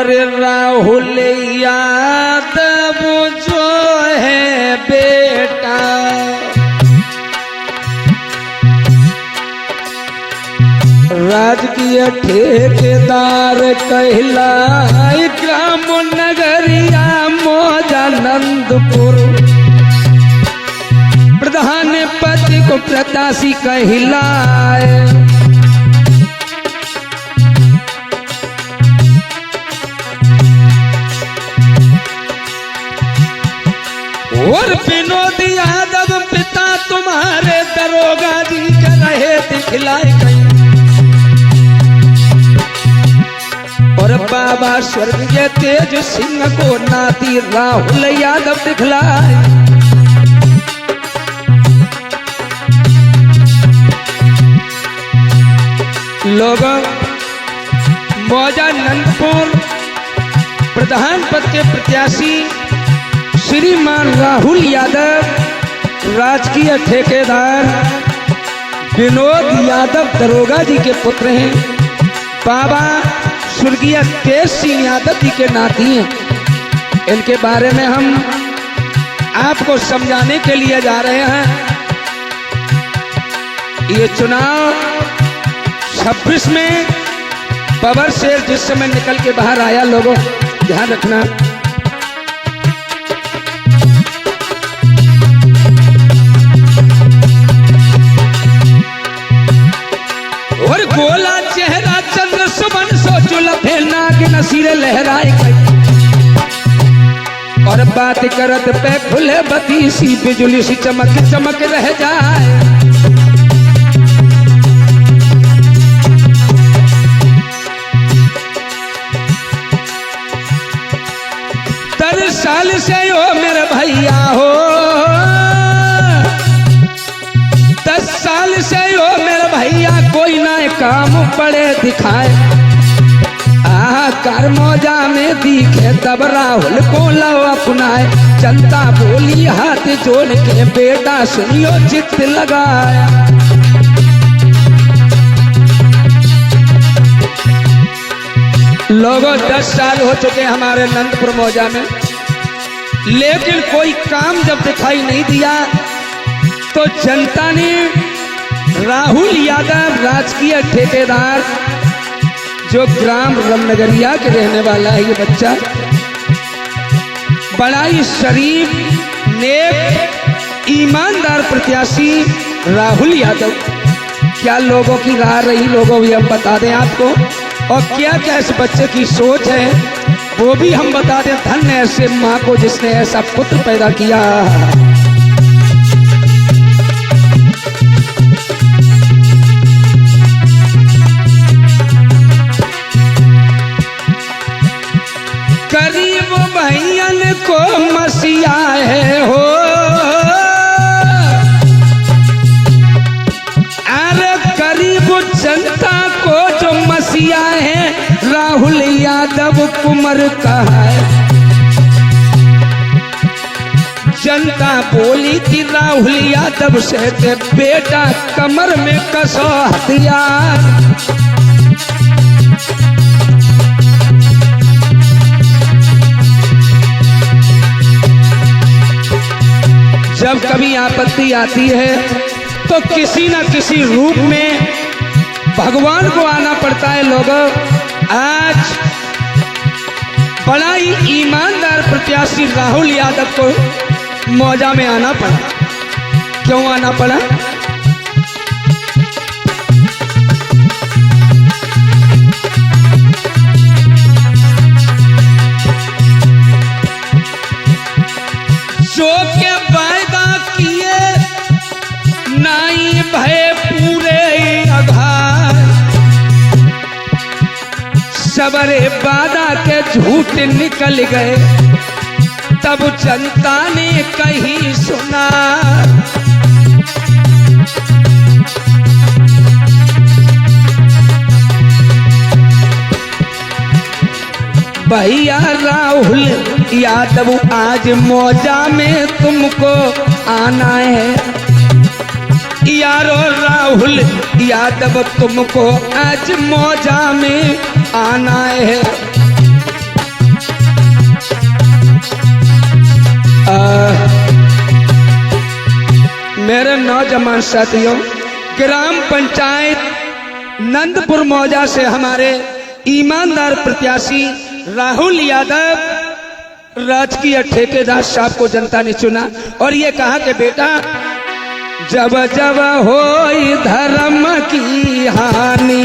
राहुल यादव जो है बेटा राजकीय ठेकेदार कहलाए ग्राम नगरिया मौजानंदपुर प्रधान पद को प्रत्याशी कहलाए और विनोद यादव पिता तुम्हारे दरोगा जी के रहे दिखलाए गए और बाबा स्वर्गीय तेज सिंह को नाती राहुल यादव दिखलाए लोगों मौजानंदपुर प्रधान पद के प्रत्याशी श्रीमान राहुल यादव राजकीय ठेकेदार विनोद यादव दरोगा जी के पुत्र हैं बाबा स्वर्गीय तेज सिंह यादव जी के नाती हैं इनके बारे में हम आपको समझाने के लिए जा रहे हैं ये चुनाव 26 में बबर शेर जिस समय निकल के बाहर आया लोगों ध्यान रखना और गोला चेहरा चंद्र सुमन सोचो लफेलना के नसीरे लहराए और बात करत पे खुले बती सी बिजली सी चमक चमक रह जाए साल से हो मेरे भैया हो 10 साल से हो मेरे भैया कोई ना काम पड़े दिखाए कर मौजा में दिखे तब राहुल को लो अपनाए जनता बोली हाथ जोड़ के बेटा सुनियो चित्त लगाया लोगों 10 साल हो चुके हमारे नंदपुर मौजा में लेकिन कोई काम जब दिखाई नहीं दिया तो जनता ने राहुल यादव राजकीय ठेकेदार जो ग्राम रामनगरिया के रहने वाला है ये बच्चा बड़ा ही शरीफ नेक ईमानदार प्रत्याशी राहुल यादव क्या लोगों की राह रही लोगों भी हम बता दें आपको और क्या क्या इस बच्चे की सोच है वो भी हम बता दें धन्य ऐसे माँ को जिसने ऐसा पुत्र पैदा किया गरीब भैयन को मसीहा है हो अरे गरीब जनता को जो मसीहा है राहुल यादव कुंवर का है जनता बोली थी राहुल यादव से के बेटा कमर में कसो हथियार जब कभी आपत्ति आती है तो किसी न किसी रूप में भगवान को आना पड़ता है लोगों आज बड़ा ही ईमानदार प्रत्याशी राहुल यादव को मौजा में आना पड़ा क्यों आना पड़ा जो के वायदा किए नाई भय पूरे आधार सबरे वादा के झूठ निकल गए तब जनता ने कहीं सुना भैया राहुल यादव आज मौजा में तुमको आना है यारो राहुल यादव तुमको आज मौजा में आना है नौजवान साथियों, ग्राम पंचायत नंदपुर मौजा से हमारे ईमानदार प्रत्याशी राहुल यादव राजकीय ठेकेदार साहब को जनता ने चुना और ये कहा कि बेटा जब जब होई धर्म की हानि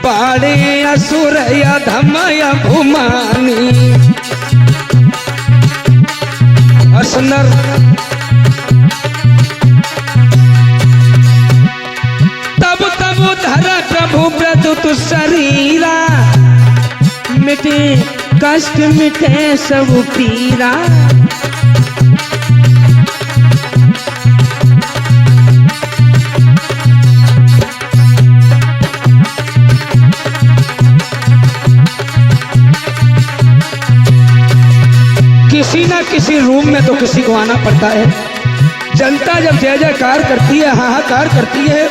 पाड़े असुर अधम अभिमानी असनर तब तब धर प्रभु प्रदुत शरीरा मिटे कष्ट मिटे सब पीरा किसी ना किसी रूम में तो किसी को आना पड़ता है। जनता जब जय जयकार करती है, हाहाकार करती है,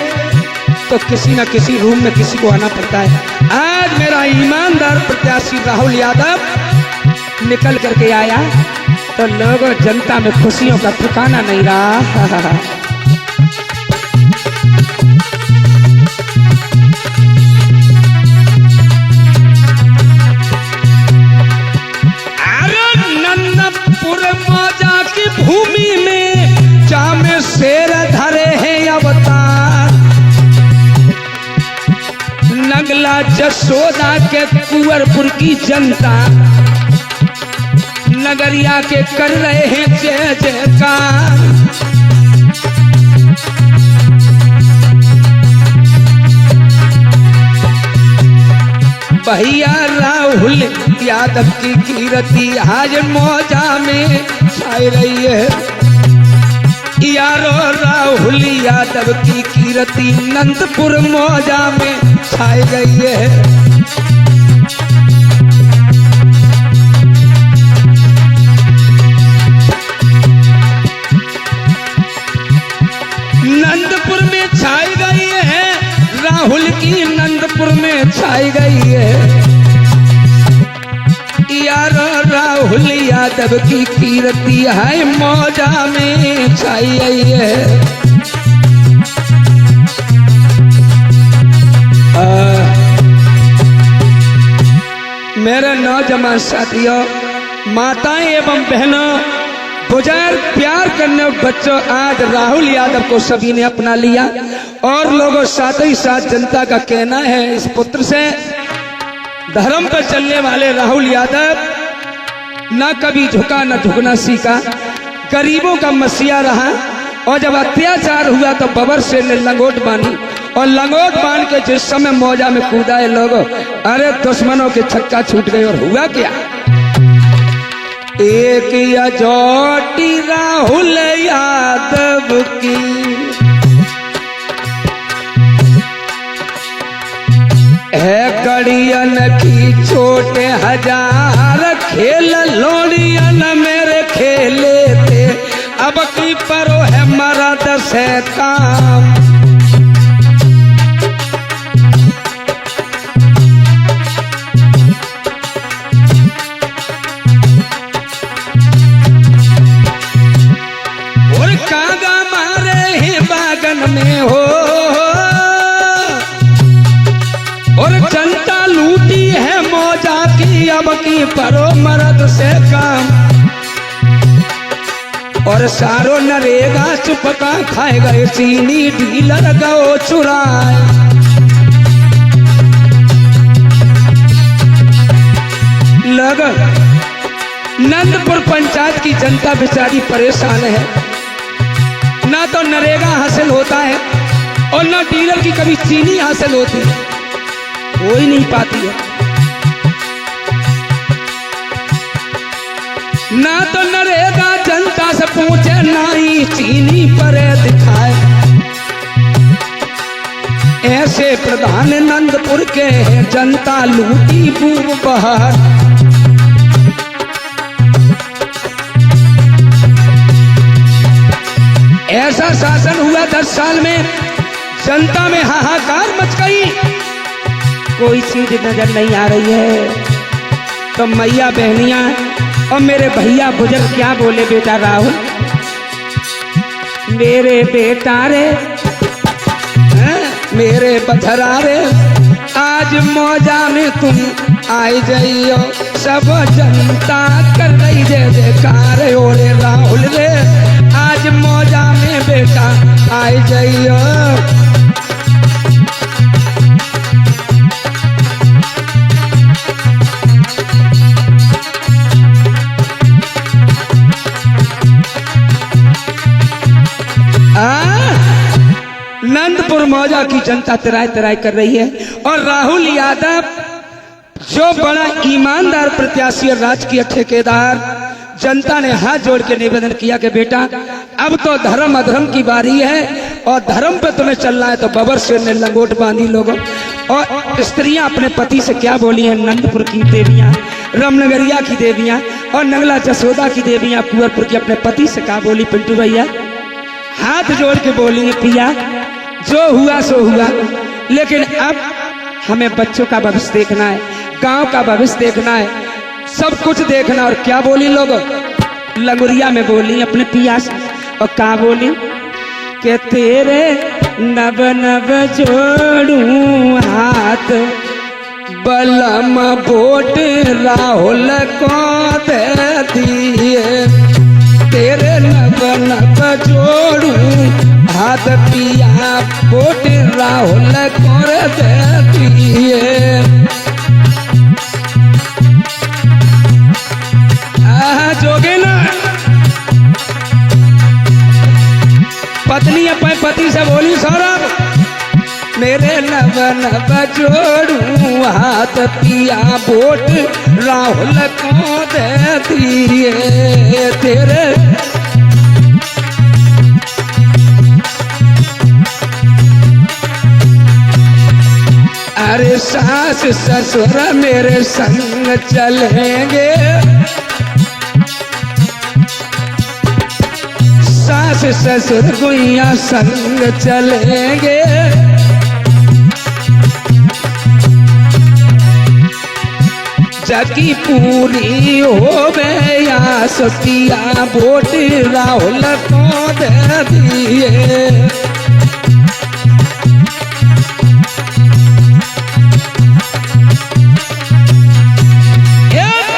तो किसी ना किसी रूम में किसी को आना पड़ता है। आज मेरा ईमानदार प्रत्याशी राहुल यादव निकल करके आया तो लोगों जनता में खुशियों का ठिकाना नहीं रहा। मौजा की भूमि में जामे शेर धरे हैं अवतार, नगला जसोदा के कुंवरपुर की जनता नगरिया के कर रहे हैं जय जयकार। भैया राहुल यादव की कीर्ति आज मौजा में छाई रही है। यारो राहुल यादव की कीर्ति नंदपुर मौजा में छाई गई है। नंदपुर में छाई गई है, राहुल की नंदपुर में छाई गई है। यारो राहुल यादव की कीर्ति है मौजा में छाई गई है। मेरे नौजवान साथियों, माताएं एवं बहनों, बुजुर्ग, प्यार करने बच्चों, आज राहुल यादव को सभी ने अपना लिया और लोगों साथ ही साथ जनता का कहना है इस पुत्र से धर्म पर चलने वाले राहुल यादव ना कभी झुका न झुकना सीखा, गरीबों का मसीहा रहा और जब अत्याचार हुआ तो बबर से ने लंगोट बांधी और लंगोट बांध के जिस समय मौजा में कूदा है लोगों, अरे दुश्मनों के छक्का छूट गए और हुआ क्या, एक अजोटी राहुल यादव की है कड़ियन की छोटे हजार खेल लोड़ियन मेरे खेले थे, अब की परो है मरद से काम। और कागा मारे हैं बागन में हो और जनता लूटी है मौजा की, अब की परो मर्द से काम। और सारो नरेगा चुपका खाए गए चीनी डीलर गो चुराए। लग नंदपुर पंचायत की जनता बेचारी परेशान है, ना तो नरेगा हासिल होता है और ना डीलर की कभी चीनी हासिल होती है, हो ही नहीं पाती है। ना तो नरेगा जनता से पूछे, ना ही चीनी पर दिखाए। ऐसे प्रधान नंदपुर के जनता लूटी बूब बहार। ऐसा शासन हुआ 10 साल में, जनता में हाहाकार मच गई, कोई चीज नजर नहीं आ रही है। तो मैया बहनियां और मेरे भैया बुजुर्ग क्या बोले, बेटा राहुल मेरे बेटा रे मेरे बथरा रे आज मौजा में तुम आए जाइयो सब जनता कर रही दे कार ओरे राहुल रे आज मौजा में बेटा आए जाइयो। नंदपुर मौजा की जनता तराई तराई कर रही है और राहुल यादव जो बड़ा ईमानदार प्रत्याशी और राजकीय ठेकेदार, जनता ने हाथ जोड़ के निवेदन किया कि बेटा अब तो धर्म अधर्म की बारी है और धर्म पे तुम्हें चलना है। तो बबर शेर ने लंगोट बांधी लोगों और स्त्रियां अपने पति से क्या बोली हैं। नंदपुर की देवियां, रामनगरिया की देवियां और नंगला जसोदा की देवियां कुंवरपुर की अपने पति से क्या बोली पिंटू भैया, हाथ जोड़ के बोली है पिया जो हुआ सो हुआ, लेकिन अब हमें बच्चों का भविष्य देखना है, गांव का भविष्य देखना है, सब कुछ देखना। और क्या बोली लोग लंगुरिया में बोली अपने पिया से और क्या बोली कि तेरे नव नव जोड़ू हाथ बलम बोट राहुल को दे दिए, तेरे नव नव जोड़ू हाथ पिया बोट राहुल को दे दिए। जोगे ना पत्नी अपने पति से बोली सौरभ मेरे नव नव जोड़ू हाथ पिया बोट राहुल को दे दिए, तेरे अरे सास ससुर मेरे संग चलेंगे, सास ससुर गुइया संग चलेंगे, जगी पूरी हो गया सतिया बोट राहुल को दे दिए।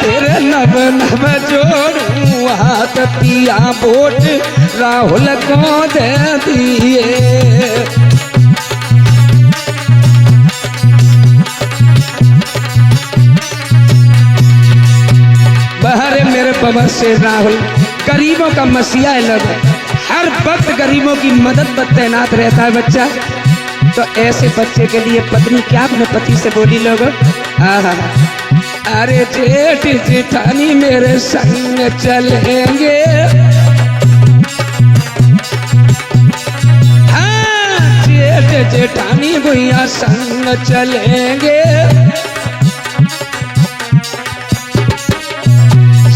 तेरे नव नव जोड़ू हाथ पिया बोट राहुल को दे दिए। बहरे मेरे पवन से राहुल गरीबों का मसीहा है, लोग हर वक्त गरीबों की मदद पर तैनात रहता है बच्चा। तो ऐसे बच्चे के लिए पत्नी क्या अपने पति से बोली लोग, अरे जेठ जेठानी मेरे संग चलेंगे, हाँ जेठ जेठानी भैया संग चलेंगे,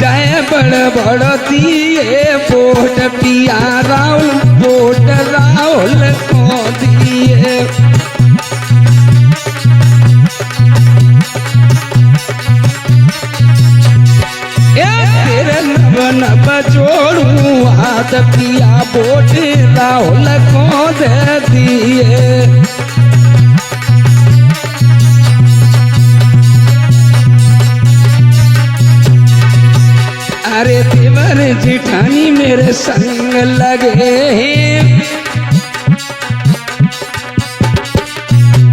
चाहे बड़ बड़ दिए वोट पिया राहुल वोट राहुल को दिए। तेरे नव नव जोड़ू हाथ पिया वोट राहुल को दे दिए। अरे देवर जेठानी मेरे संग लगे हैं,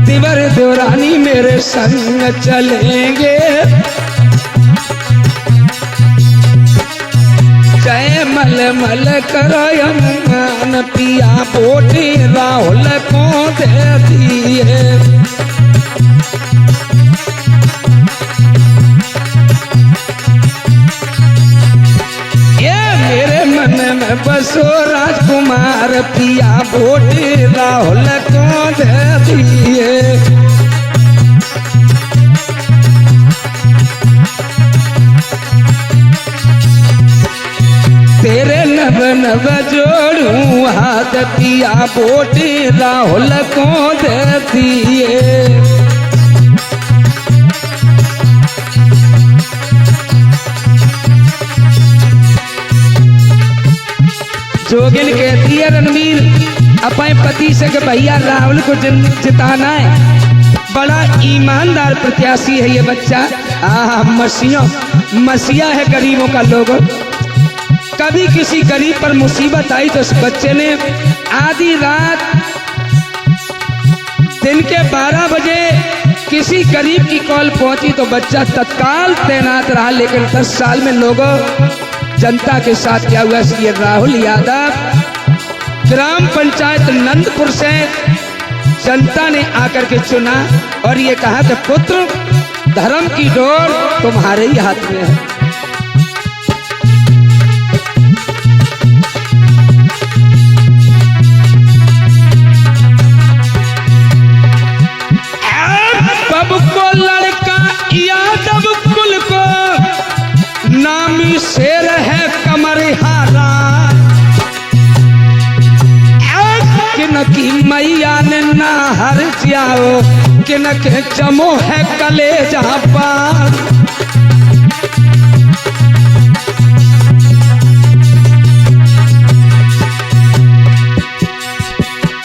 देवर देवरानी मेरे संग चलेंगे, जय मल मल करयमान पिया वोट राहुल को दे दिए। बसो राजकुमार पिया वोट राहुल को दे दिए। तेरे नव नव जोड़ू हाथ पिया वोट राहुल को दे दिए। जोगिन कहती है रणवीर अपने पति से कि भैया राहुल को जिताना है। बड़ा ईमानदार प्रत्याशी है ये बच्चा। मसीहा है गरीबों का लोगों। कभी किसी गरीब पर मुसीबत आई तो इस बच्चे ने आधी रात दिन के 12 बजे किसी गरीब की कॉल पहुंची तो बच्चा तत्काल तैनात रहा। लेकिन 10 साल में लोगों जनता के साथ क्या हुआ, ये राहुल यादव ग्राम पंचायत नंदपुर से जनता ने आकर के चुना और ये कहा कि पुत्र धर्म की डोर तुम्हारे ही हाथ में है। बब को लड़का यादव कुल को नामी शेर है कमरिहारा। की मैया ने ना हर जाओ कि न के जमो है कलेजा पार।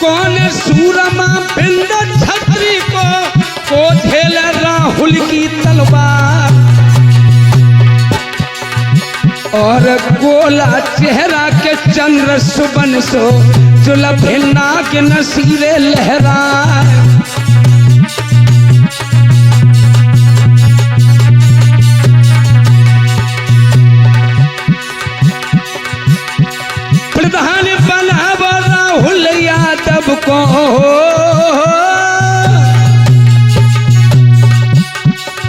कौन सूरमा बिंद छत्री को झेल राहुल की तलवार। और गोला चेहरा के चंद्र सुबन सो जुलब नाक नसीरे लहरा। प्रधान बनावा राहुल यादव को,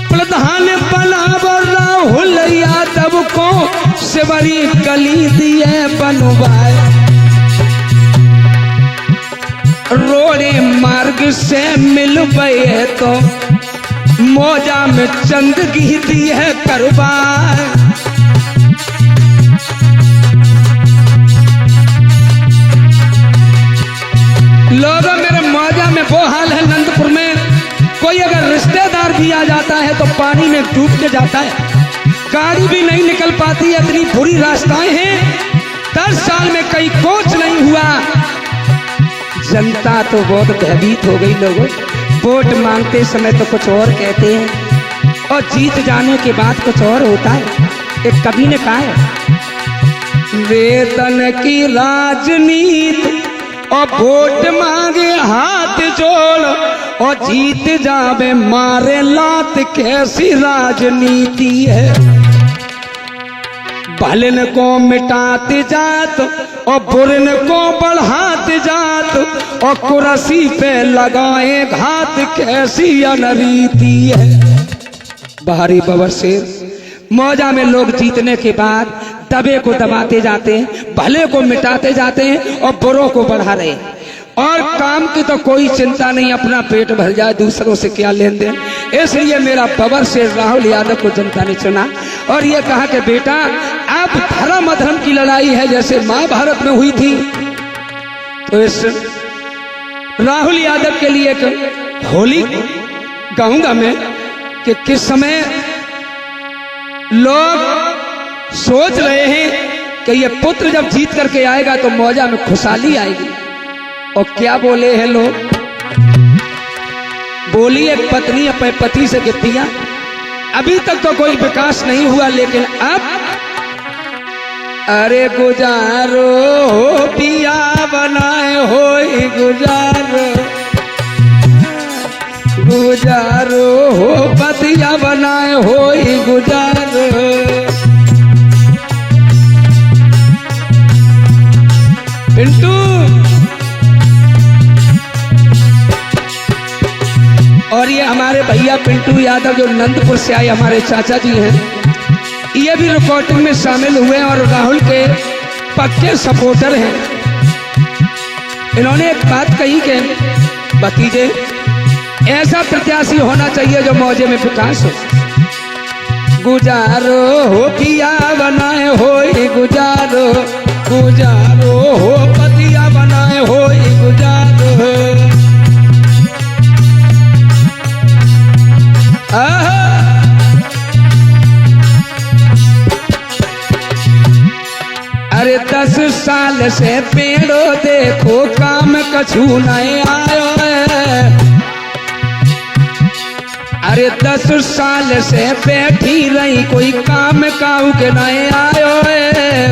प्रधान बनावा राहुल यादव को शिवरी गली दिए बनवाए। रोड़े मार्ग से मिल गए तो मौजा में चंदगी दी है करवाए। लोगों मेरे मौजा में वो हाल है नंदपुर में, कोई अगर रिश्तेदार भी आ जाता है तो पानी में डूब के जाता है। गाड़ी भी नहीं निकल पाती, इतनी बुरी रास्ताएं हैं। 10 साल में कहीं कोच नहीं हुआ। जनता तो बहुत भयभीत हो गई। लोगों वोट मांगते समय तो कुछ और कहते हैं और जीत जाने के बाद कुछ और होता है। एक कवि ने कहा है, वेतन की राजनीति और वोट मांगे हाथ जोड़ और जीत जावे मारे लात, कैसी राजनीति है। भलन को मिटाते जात और बुरन को बढ़ाते जात और कुर्सी पे लगाए घात, कैसी अनरीति है। बाहरी बबर से मौजा में लोग जीतने के बाद दबे को दबाते जाते हैं, भले को मिटाते जाते हैं और बुरों को बढ़ा रहे हैं। और काम की तो कोई चिंता नहीं, अपना पेट भर जाए, दूसरों से क्या लेन देन। इसलिए मेरा बबर से राहुल यादव को जनता ने चुना और ये कहा कि बेटा अब धर्म अधर्म की लड़ाई है जैसे महाभारत में हुई थी। तो इस राहुल यादव के लिए एक होली गाऊंगा मैं कि किस समय लोग सोच रहे हैं कि ये पुत्र जब जीत करके आएगा तो मौजा में खुशहाली आएगी। और क्या बोले हैं लोग, बोली एक पत्नी अपने पति से कहती, अभी तक तो कोई विकास नहीं हुआ लेकिन अब अरे गुजारो हो पिया बनाए हो, गुजारो गुजारो हो पतिया बनाए हो, गुजारो। पिंटू और ये हमारे भैया पिंटू यादव जो नंदपुर से आए हमारे चाचा जी हैं, ये भी रिकॉर्डिंग में शामिल हुए और राहुल के पक्के सपोर्टर हैं। इन्होंने एक बात कही कि भतीजे ऐसा प्रत्याशी होना चाहिए जो मौजे में विकास हो। गुजारो हो पिया बनाए हो, गुजारो गुजारो हो पतिया बनाए हो, गुजारो। अरे 10 साल से पेड़ो देखो काम कछु नहीं आयो है। अरे 10 साल से बैठी रही कोई काम काऊ के नहीं आयो है।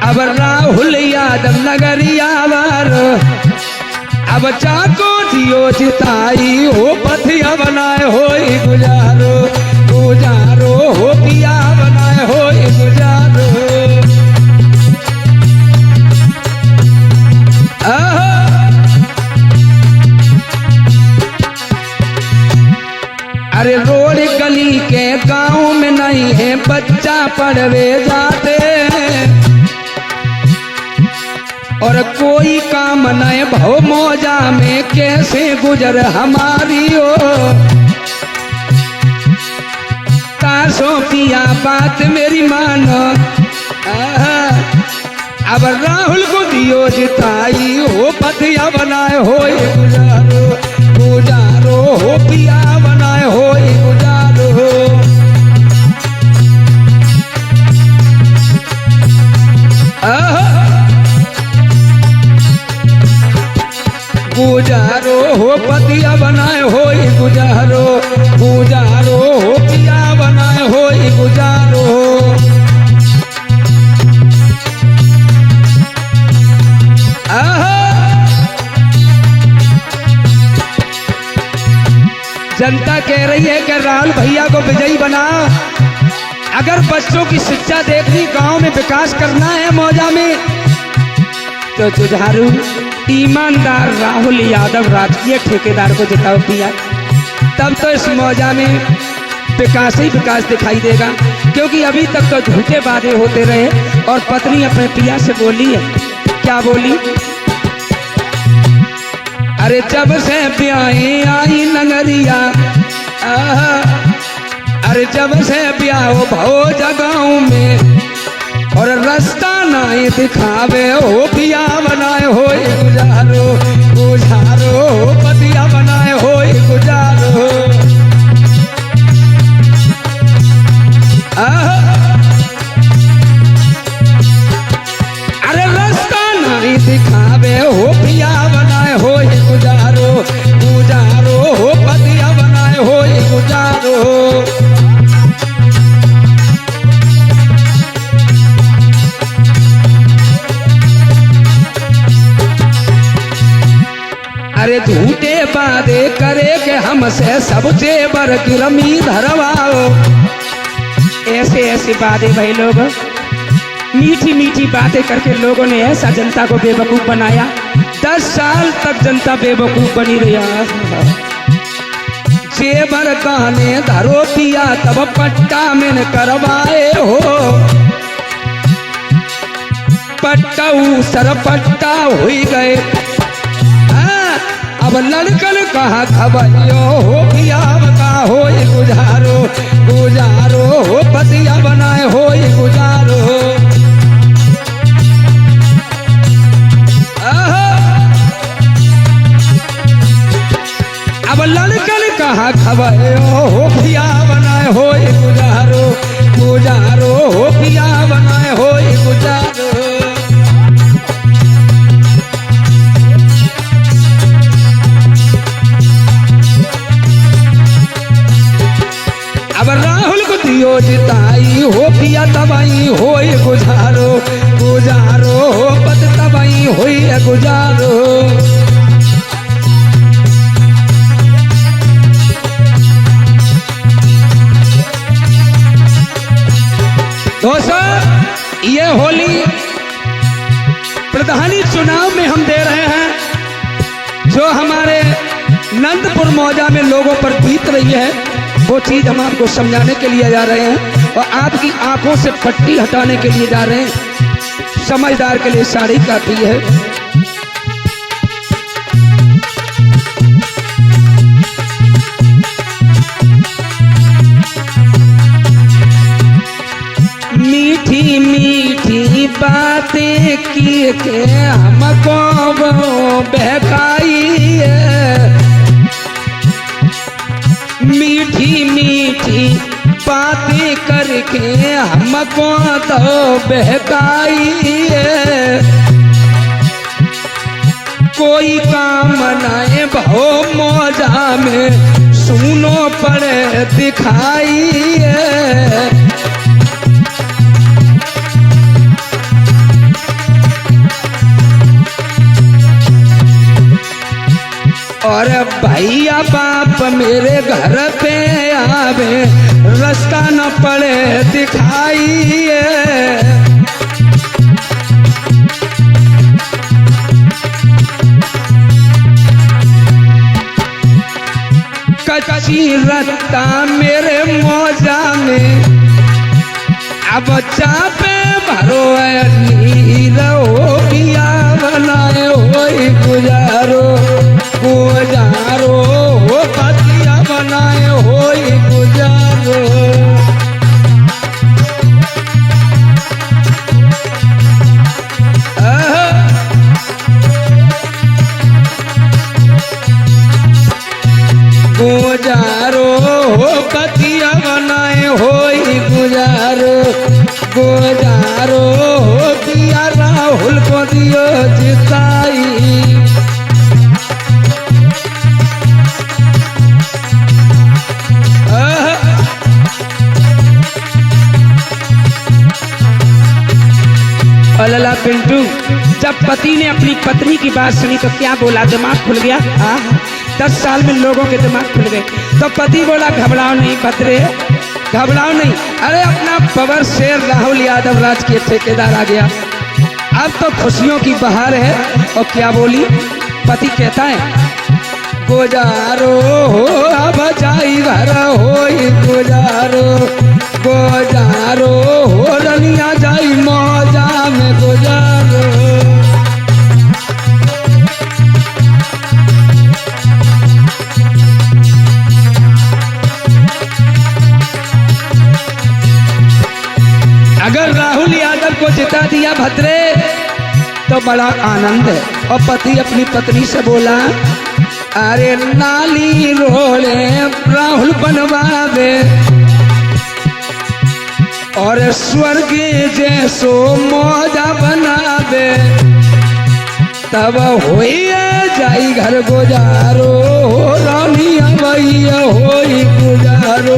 अब राहुल यादव नगरिया वारो अब चाको दियो जिताई हो पथिया बनाए हो गुजारो गुजारो हो पिया बनाए हो गुजारो। अरे रोड गली के गांव में नहीं है बच्चा पढ़वे जाते और कोई काम नहीं भव मौजा में कैसे गुजर हमारी हो। काशो पिया बात मेरी मानो अब राहुल को दियो जिताई हो पथिया बनाए हो गुजारो गुजारो हो पिया बनाए हो गुजारो। गुजारो हो पतिया बनाए हो गुजारो गुजारो हो पिया बनाए हो गुजारो। जनता कह रही है कि राहुल भैया को विजयी बना। अगर बच्चों की शिक्षा देखनी गांव में विकास करना है मौजा में तो जुझारू ईमानदार राहुल यादव राजकीय ठेकेदार को जिताओ पिया। तब तो इस मौजा में विकास ही विकास दिखाई देगा। क्योंकि अभी तक तो झूठे वादे होते रहे। और पत्नी अपने पिया से बोली है, क्या बोली? अरे जब से ब्याहे आई नगरिया अरे जब से ब्याह भो जगाओ में और रास्ता नहीं दिखावे हो पिया बनाए हो गुजारो गुजारो पतिया बनाए हो गुजारो। अरे रास्ता नहीं दिखावे हो पिया बनाए हो गुजारो गुजारो हो पतिया बनाए हो गुजारो। अरे झूठे वादे करे के हमसे सबसे बरगिरमी धरवाओ। ऐसे ऐसे वादे भाई लोग मीठी मीठी बातें करके लोगों ने ऐसा जनता को बेवकूफ बनाया। 10 साल तक जनता बेवकूफ बनी रही। जेबर कहने धरो पिया तब पट्टा में करवाए हो। पट्टा सर पट्टा हो गए। अब लड़कन कहा खबरियो हो पिया बता हो गुजारो गुजारो हो पतिया बनाए हो गुजारो। अब लड़कन कहा खबरियो हो पिया बनाए हो गुजारो गुजारो हो पिया बनाए हो गुजारो। अब राहुल को दियो जिताई हो पिया तबाई हो गुजारो गुजारो हो पत तबाई हो गुजारो। दोस्तों ये होली प्रधानी चुनाव में हम दे रहे हैं। जो हमारे नंदपुर मौजा में लोगों पर बीत रही है वो चीज हम आपको समझाने के लिए जा रहे हैं और आपकी आंखों से पट्टी हटाने के लिए जा रहे हैं। समझदार के लिए साड़ी काफी है। मीठी मीठी बातें की के हमको बहकाई है। मीठी मीठी बातें करके हमको तो बहकाई कोई काम नाए भो मौजा में सुनो पड़े दिखाई और भैया बाप मेरे घर पे आवे रास्ता न पड़े दिखाई कच्ची रत्ता मेरे मौजा में अब चापे भरो नीर हो पिया बनाए हो गुजारो गुजारो हो पतिया बनाए हो गुजारो गुजारो हो पतिया बनाए हो गुजारो गुजारो हो दिया राहुल को दियो जिताई लला पिंटू जब पति ने अपनी पत्नी की बात सुनी तो क्या बोला दिमाग खुल गया 10 साल में लोगों के दिमाग खुल गए तो पति बोला घबराओ नहीं पत्रे घबराओ नहीं अरे अपना पवर शेर राहुल यादव राज के ठेकेदार आ गया अब तो खुशियों की बहार है और क्या बोली पति कहता है गुजारो हो अब जाई घर हो गुजारो गुजारो हो रनिया जाई मौजा में गुजारो अगर राहुल यादव को जिता दिया भद्रे तो बड़ा आनंद है और पति अपनी पत्नी से बोला अरे नाली रोले राहुल बनवावे और स्वर्ग जैसो मौजा बनावे तब होइए जाई घर गुजारो रानिया भैया होई गुजारो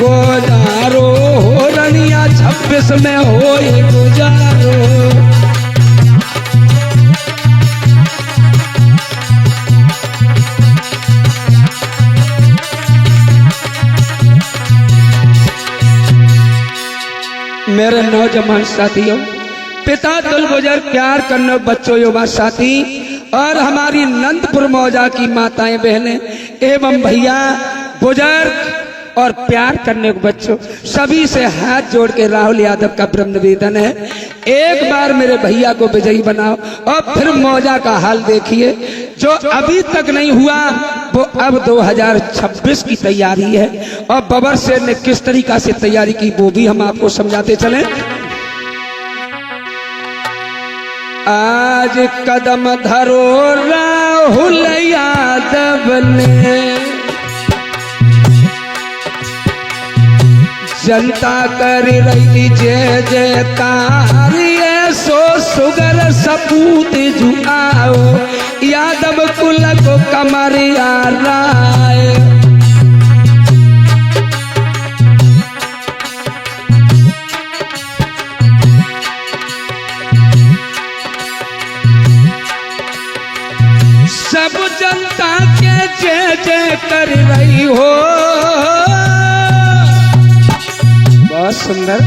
गुजारो हो रनिया 26 में होई गुजारो मेरे नौजवान साथियों पिता दुल गुजर प्यार करने बच्चों युवा साथी और हमारी नंदपुर मौजा की माताएं बहनें एवं भैया बुजुर्ग और प्यार करने के बच्चों सभी से हाथ जोड़ के राहुल यादव का ब्रह्म निवेदन है एक बार मेरे भैया को विजयी बनाओ और फिर मौजा का हाल देखिए जो अभी तक नहीं हुआ वो अब 2026 की तैयारी है और बबर शेर ने किस तरीका से तैयारी की वो भी हम आपको समझाते चलें। आज कदम धरो राहुल यादव ने जनता कर रही जय जयकार सो सुगर सपूत जुआओ यादव कुल को कमरिया राय सब जनता के जय जय कर रही हो बहुत सुंदर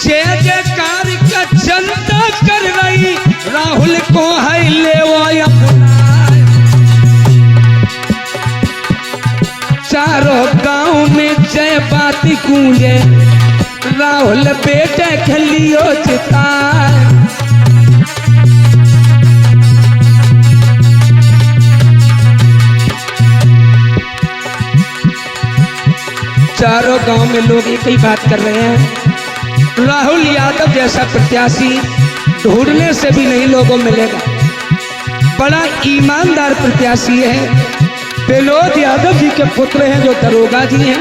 जय जयकार का जनता कर रही राहुल को है ले चारों गांव में जय बाती गूंजे राहुल बेटे खलियो चितार चारों गांव में लोग एक ही बात कर रहे हैं राहुल यादव जैसा प्रत्याशी ढूंढने से भी नहीं लोगों मिलेगा। बड़ा ईमानदार प्रत्याशी है। विनोद यादव जी के पुत्र हैं जो दरोगा जी हैं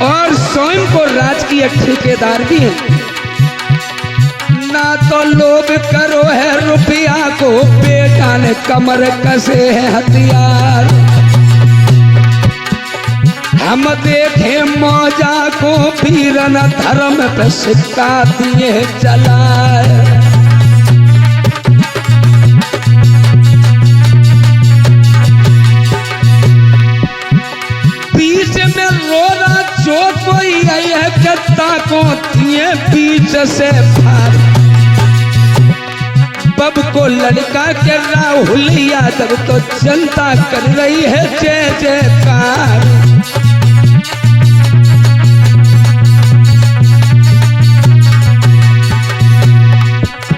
और स्वयं को राजकीय ठेकेदार भी हैं। ना तो लोभ करो है रुपया को, बेटा ने कमर कसे है हथियार। हम देखे मौजा को वीरन धर्म पे सिक्का दिए चलाए। बीच में रोना जो कोई है कत्ता को दिए बीच से फार। बब को लड़का के राहुल यादव तो जनता कर रही है जय जयकार।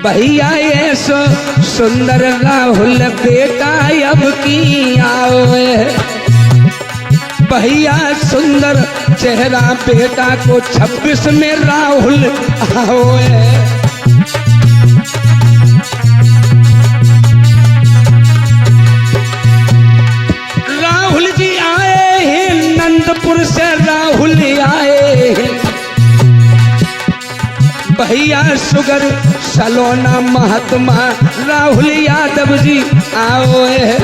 भैया ये सो सुंदर राहुल बेटा अब की आओए। भैया सुंदर चेहरा बेटा को 26 में राहुल आओए। राहुल जी आए हैं नंदपुर से, राहुल आए हैं। भैया सुगर सलोना महात्मा राहुल यादव जी आओए।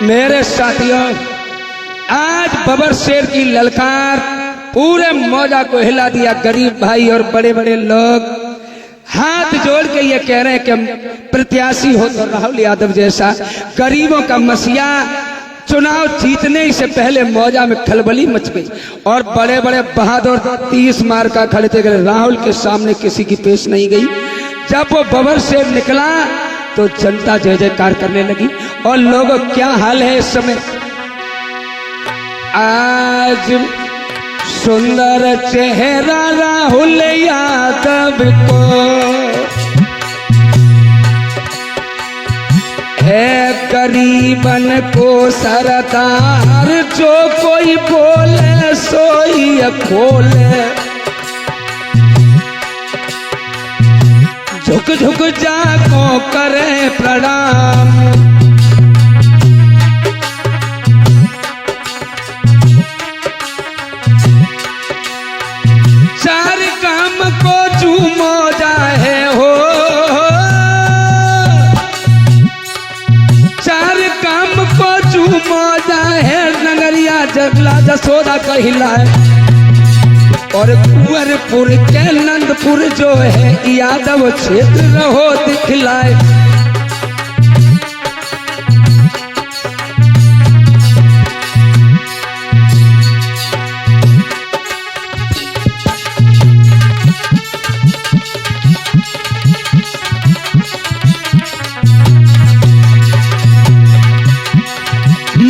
मेरे साथियों, आज बबर शेर की ललकार पूरे मौजा को हिला दिया। गरीब भाई और बड़े बड़े लोग हाथ जोड़ के ये कह रहे हैं कि प्रत्याशी हो तो राहुल यादव जैसा गरीबों का मसीहा। चुनाव जीतने से पहले मौजा में खलबली मच गई और बड़े बड़े बहादुर 30 मार का खड़े थे। राहुल के सामने किसी की पेश नहीं गई। जब वो बबर शेर निकला तो जनता जय जयकार करने लगी। और लोगों क्या हाल है इस समय। आज सुंदर चेहरा राहुल यादव को है, गरीबन को सरदार। जो कोई बोले सोई खोले, झुक झुक जाको करे प्रणाम। चार काम को चूमो जाए हो, चार काम को चूमो जाए। नगरिया जगला जसोदा कहलाए और कुंवरपुर के नंदपुर जो है यादव क्षेत्र रहो दिखलाए।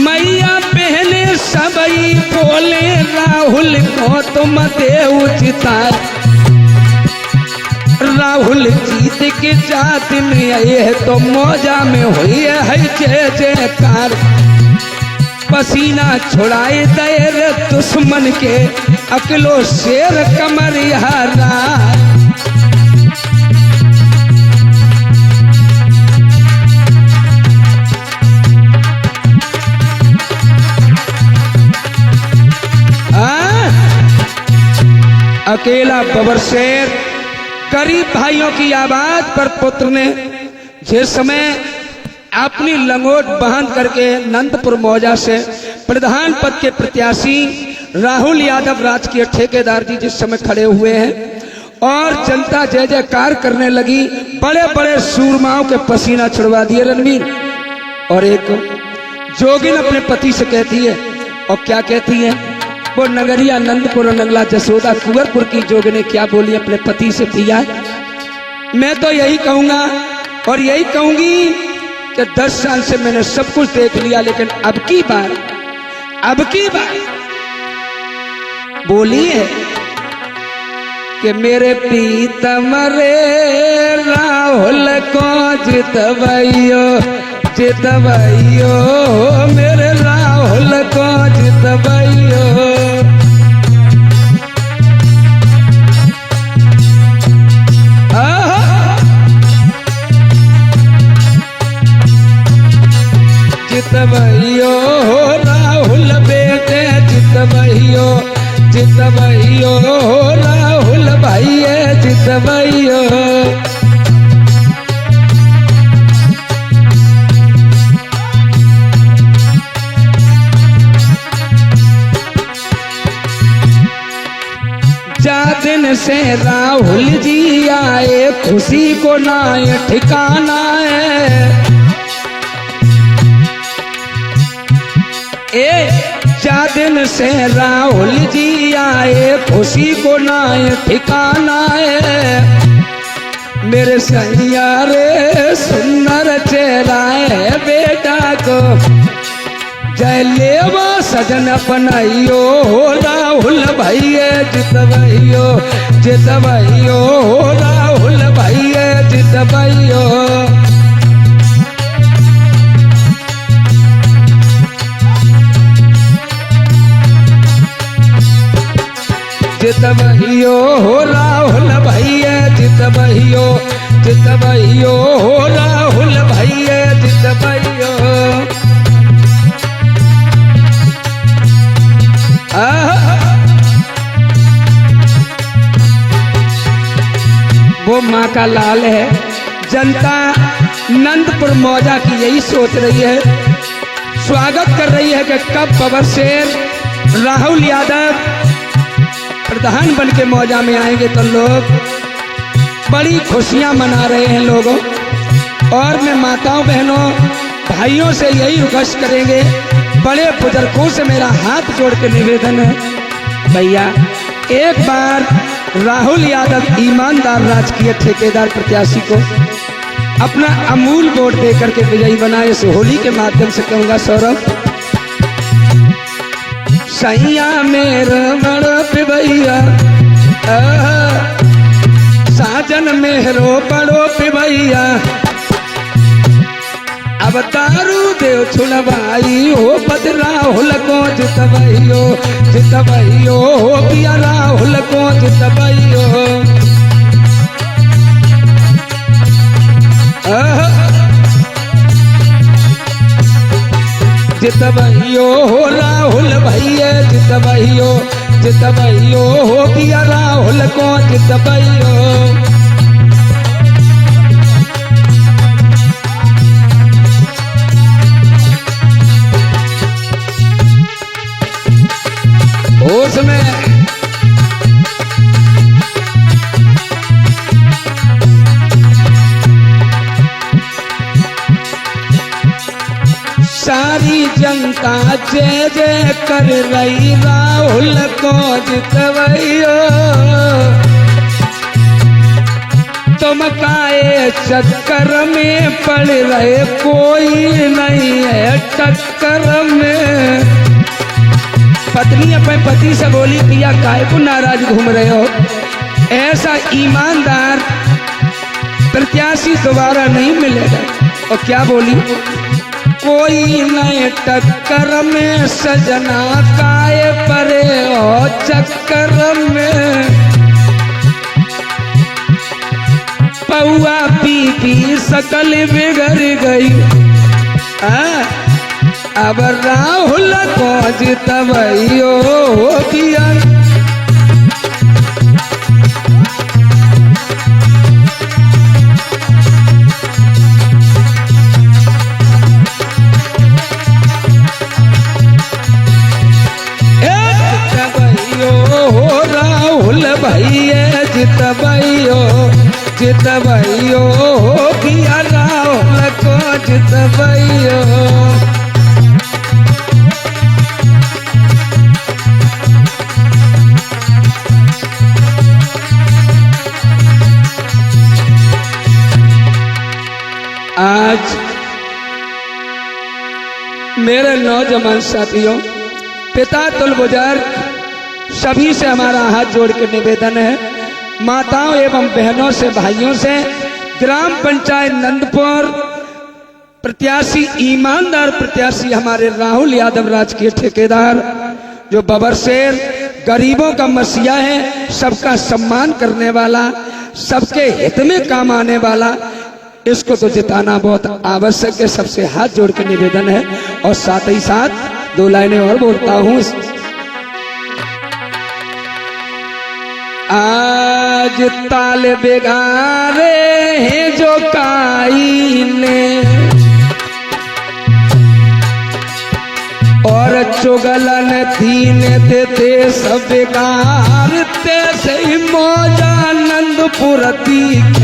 मैया पहले सबई बोले राहुल को तुम दे उचितार। राहुल जीत के जात में आए है तो मौजा में हुई है जय जयकार। पसीना छुड़ाए दे दुश्मन के अकलो शेर कमरियारा। अकेला बबर शेर गरीब भाइयों की आवाज पर पुत्र ने जिस समय अपनी लंगोट बांध करके नंदपुर मौजा से प्रधान पद के प्रत्याशी राहुल यादव राजकीय ठेकेदार जी जिस समय खड़े हुए हैं और जनता जय जयकार करने लगी। बड़े बड़े सूरमाओं के पसीना छुड़वा दिए रणवीर। और एक जोगिन अपने पति से कहती है, और क्या कहती है वो नगरिया नंदपुर नंगला जसोदा कुंवरपुर की जोगिनी क्या बोली अपने पति से पिया। मैं तो यही कहूंगा और यही कहूंगी कि 10 साल से मैंने सब कुछ देख लिया, लेकिन अब की बार बोलिए कि मेरे प्रीतम रे राहुल को जितवैयो जितवैयो मेरे राहुल को जितवैयो। जितवैयो राहुल बेटे जितवैयो जितवैयो राहुल भाई जितवैयो। जा दिन से राहुल जी आए खुशी को ना ठिकाना है। जा दिन से राहुल जी आए खुशी को ना ठिकाना है। मेरे सैया रे सुंदर चेहरा है बेटा को जय लेवा सजन अपनाइयो राहुल भैया जितवैयो जितवैयो राहुल भैया जितवैयो। जितवैयो राहुल भैया जितवैयो जितवैयो राहुल भैया जितवैयो। वो माँ का लाल है। जनता नंदपुर मौजा की यही सोच रही है, स्वागत कर रही है कि कब पवन शेर राहुल यादव प्रधान बन के मौजा में आएंगे तो लोग बड़ी खुशियां मना रहे हैं लोगों। और मैं माताओं बहनों भाइयों से यही रिक्वेस्ट करेंगे, बड़े बुजुर्गों से मेरा हाथ जोड़ के निवेदन है, भैया एक बार राहुल यादव ईमानदार राजकीय ठेकेदार प्रत्याशी को अपना अमूल वोट दे करके विजयी बनाए। इस होली के माध्यम से कहूँगा सौरभ सैया मेरे बड़ो पिबैया साजन मेहरो बड़ो पिबैया अब दारू देव छुड़वाई हो बद राहुल को जितवैयो जितवैयो हो पिया राहुल को जितवैयो। जितवैयो हो राहुल भैया जितवैयो जितवैयो हो पिया राहुल को जितवैयो। होश में सारी जनता जय जय कर रही राहुल को जितवैयो। तुम काए चक्कर में पड़ रहे कोई नहीं है टक्कर में। पत्नी अपने पति से बोली पिया काहे को नाराज घूम रहे हो, ऐसा ईमानदार प्रत्याशी दोबारा नहीं मिलेगा। और क्या बोली, कोई नए टक्कर में सजना काए परे हो चक्कर में। पौआ पी पी सकल बिगड़ गई अब राहुल को जितवैयो हो पिया। भैया जितवैयो जितवैयो हो पिया राहुल को जितवैयो। आज मेरे नौजवान साथियों, पिता तुल बुजुर्ग सभी से हमारा हाथ जोड़ के निवेदन है, माताओं एवं बहनों से, भाइयों से, ग्राम पंचायत नंदपुर प्रत्याशी, ईमानदार प्रत्याशी हमारे राहुल यादव राजकीय ठेकेदार, जो बबरशेर गरीबों का मसीहा है, सबका सम्मान करने वाला, सबके हित में काम आने वाला, इसको तो जिताना बहुत आवश्यक है। सबसे हाथ जोड़ के निवेदन है। और साथ ही साथ दो लाइनें और बोलता हूं। आज ताल बेगारे हैं जो काई ने, और चुगलन दीन देते सब बेगार, तैसे ही मौजानंदपुर दीख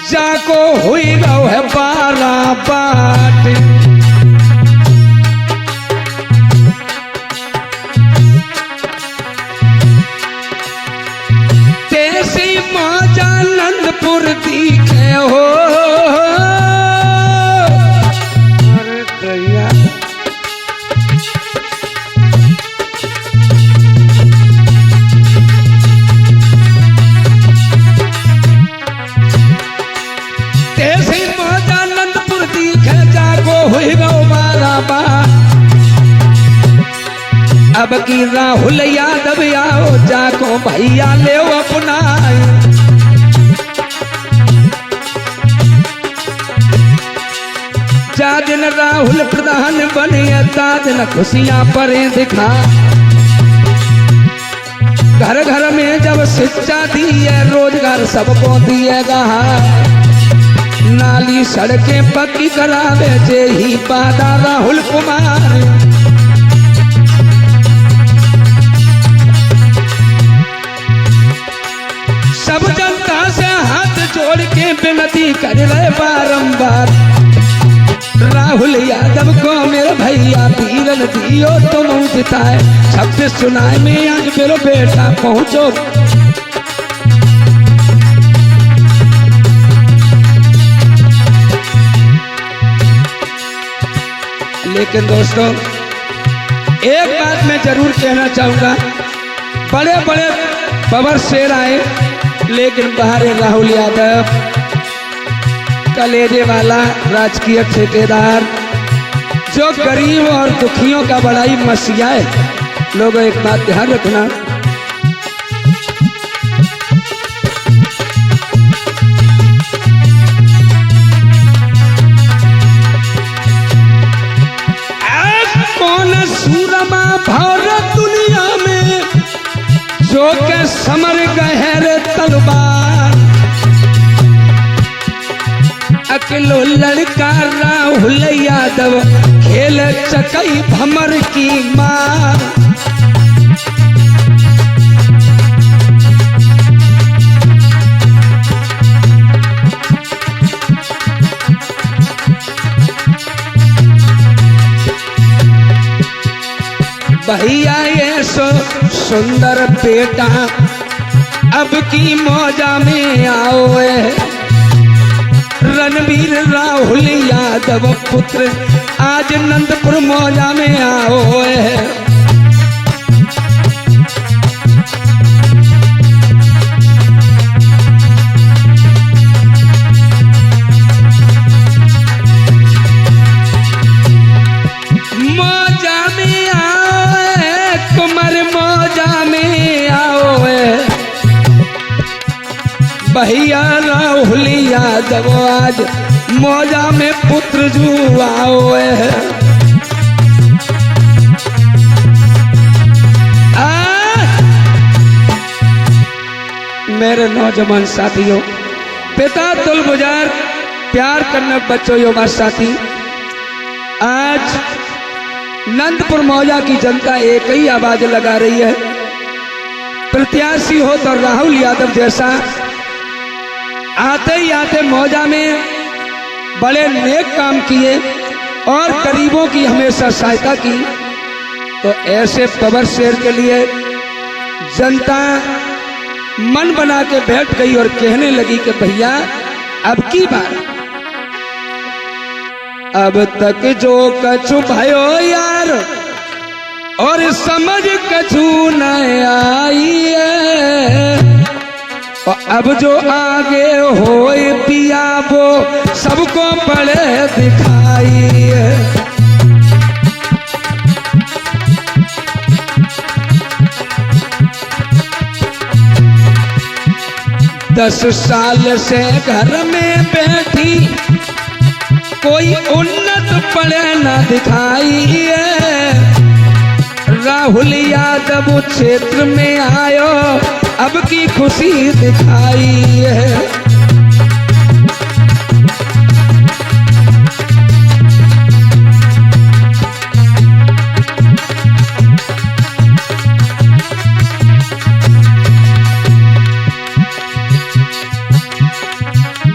जाको हुई गौ है बारा बाट। तैसे ही मौजानंदपुर दीखे हो। अब की राहुल यादव आओ जाको भैया ले अपना, जा दिन राहुल प्रधान बने ता दिन खुशियां परे दिखा। घर घर में जब शिक्षा दी है, रोजगार सबको दिएगा, नाली सड़कें पक्की करावे जे ही वादा राहुल कुमार। सब जनता से हाथ जोड़ के विनती कर रहे बारंबार, राहुल यादव को मेरे भैया पीरन दियो तुम जिताए। 26 चुनाव में आज मेरे बेटा पहुंचो। लेकिन दोस्तों एक बात मैं जरूर कहना चाहूंगा, बड़े बड़े बबरशेर आए, लेकिन बाहर राहुल यादव कलेजे वाला राजकीय ठेकेदार, जो गरीब और दुखियों का बड़ा ही मसीहा है। लोगों एक बात ध्यान रखना, कौन सूरमा भर दुनिया में जो के समर गहर तलवार, अकेलो लड़का राहुल यादव खेल चकई भमर की मार। भैया ये सो सुंदर बेटा अब की मौजा में आओ, रणवीर राहुल यादव पुत्र आज नंदपुर मौजा में आओ। मौजा में आओ कुमार, मौजा में आओ भैया राहुल यादव आज मौजा में पुत्र जुआओ। मेरे नौजवान साथियों, पिता तुलगुजार, प्यार करने बच्चों, युवा साथी, आज नंदपुर मौजा की जनता एक ही आवाज लगा रही है, प्रत्याशी हो तो राहुल यादव जैसा। आते ही आते मौजा में बड़े नेक काम किए और गरीबों की हमेशा सहायता की, तो ऐसे बबरशेर के लिए जनता मन बना के बैठ गई और कहने लगी कि भैया अब की बार, अब तक जो कछु भयो यार और समझ कछु न आई है। और अब जो आगे होए पिया वो सबको पड़े दिखाई है। 10 साल से घर में बैठी कोई उन्नत पड़े न दिखाई है। राहुल यादव क्षेत्र में आयो अब की खुशी दिखाई है।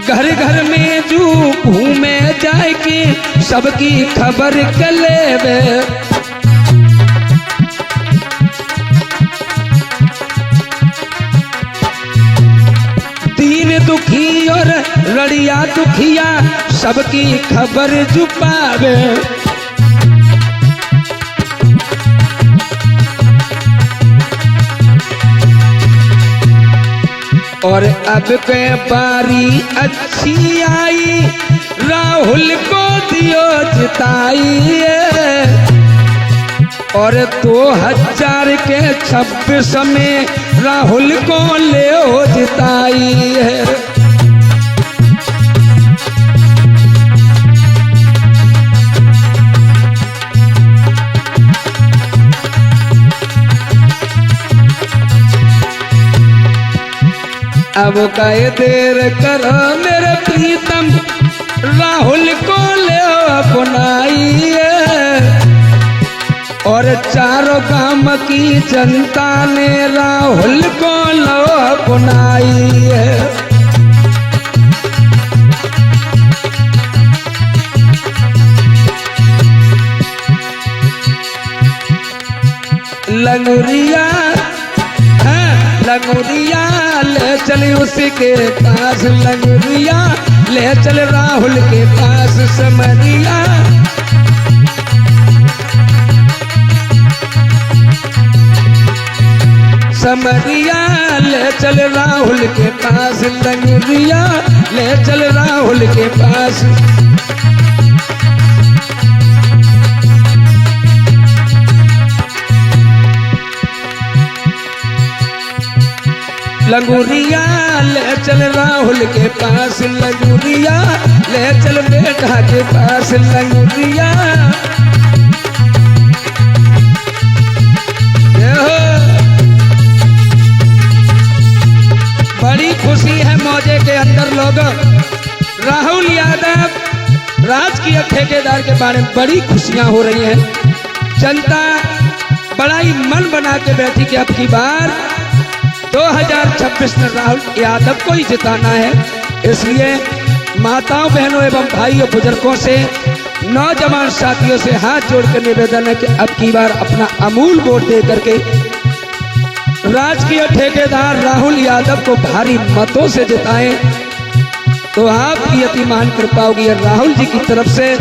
घर घर में जो घूमे जाए कि सबकी खबर के लेवे। दीन दुखी और रड़िया दुखिया सबकी खबर छुपावे। और अब के बारी अच्छी आई राहुल को दियो जिताई है। और 2026 में राहुल को ले जिताई है। अब कई देर करो मेरे प्रीतम राहुल को ले अपनाई है। और चारों गांव की जनता ने राहुल को लो अपनाई है। लंगुरिया लंगुरिया ले चले उसी के पास। लंगुरिया ले चल राहुल के पास। समरिया समरिया ले चल राहुल के पास। लंगुरिया ले चल राहुल के पास। लंगुरिया ले चल राहुल के पास। लंगुरिया ले चल बेटा के पास। लंगुरिया बड़ी खुशी है मौजे के अंदर लोग। राहुल यादव राजकीय ठेकेदार के बारे में बड़ी खुशियां हो रही हैं। जनता बड़ा ही मन बना के बैठी कि अब की बार 2026 में राहुल यादव को ही जिताना है। इसलिए माताओं बहनों एवं भाइयों बुजुर्गों से नौजवान साथियों से हाथ जोड़ कर निवेदन है कि अब की बार अपना अमूल वोट दे करके राजकीय ठेकेदार राहुल यादव को भारी मतों से जिताएं तो आपकी अति महान कृपा होगी। राहुल जी की तरफ से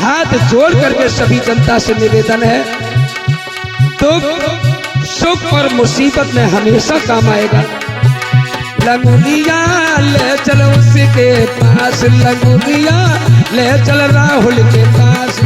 हाथ जोड़ करके सभी जनता से निवेदन है तो सुख और मुसीबत में हमेशा काम आएगा। लंगुरिया ले चलो उसी के पास। लंगुरिया ले चल राहुल के पास।